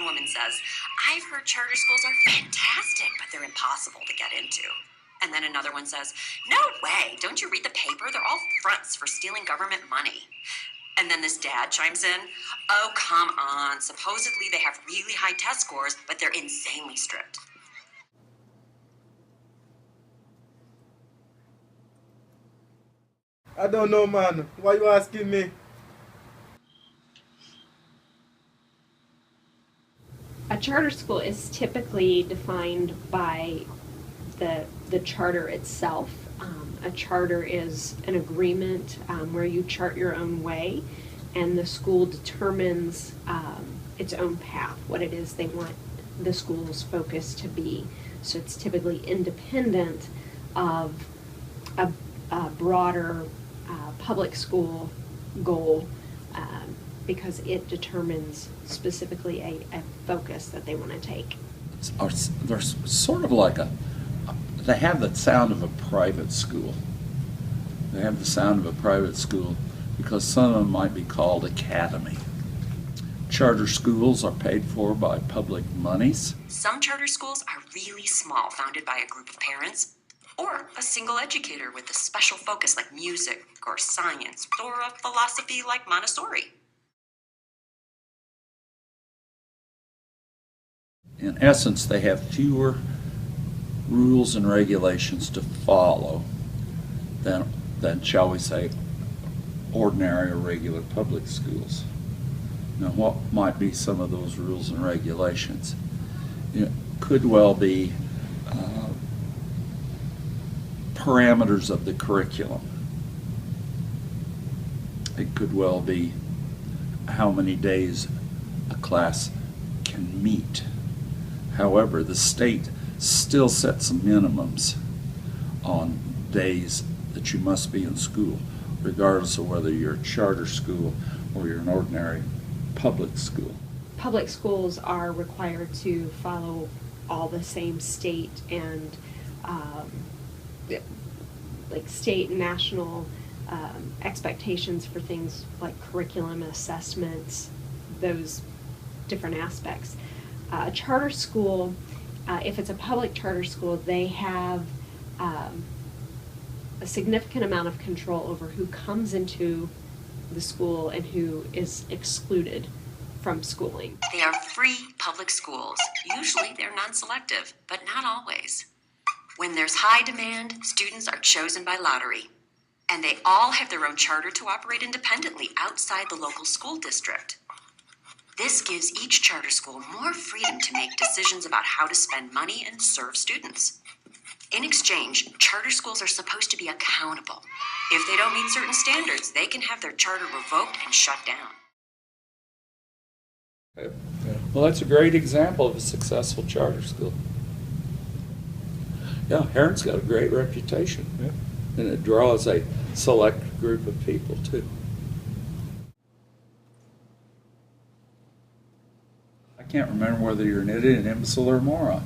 one woman says, "I've heard charter schools are fantastic, but they're impossible to get into." And then another one says, "No way, don't you read the paper? They're all fronts for stealing government money." And then this dad chimes in, "Oh, come on, supposedly they have really high test scores, but they're insanely strict." I don't know, man. Why you asking me? A charter school is typically defined by the charter itself. A charter is an agreement where you chart your own way, and the school determines its own path, what it is they want the school's focus to be. So it's typically independent of a broader public school goal, because it determines specifically a focus that they want to take. They're sort of like they have the sound of a private school. They have the sound of a private school because some of them might be called academy. Charter schools are paid for by public monies. Some charter schools are really small, founded by a group of parents, or a single educator with a special focus like music or science, or a philosophy like Montessori. In essence, they have fewer rules and regulations to follow than shall we say, ordinary or regular public schools. Now, what might be some of those rules and regulations? It could well be parameters of the curriculum. It could well be how many days a class can meet. However, the state still sets some minimums on days that you must be in school, regardless of whether you're a charter school or you're an ordinary public school. Public schools are required to follow all the same state and like state and national expectations for things like curriculum assessments, those different aspects. A charter school, if it's a public charter school, they have a significant amount of control over who comes into the school and who is excluded from schooling. They are free public schools. Usually they're non-selective, but not always. When there's high demand, students are chosen by lottery. And they all have their own charter to operate independently outside the local school district. This gives each charter school more freedom to make decisions about how to spend money and serve students. In exchange, charter schools are supposed to be accountable. If they don't meet certain standards, they can have their charter revoked and shut down. Well, that's a great example of a successful charter school. Yeah, Heron's got a great reputation, and it draws a select group of people too. I can't remember whether you're an idiot, an imbecile, or a moron.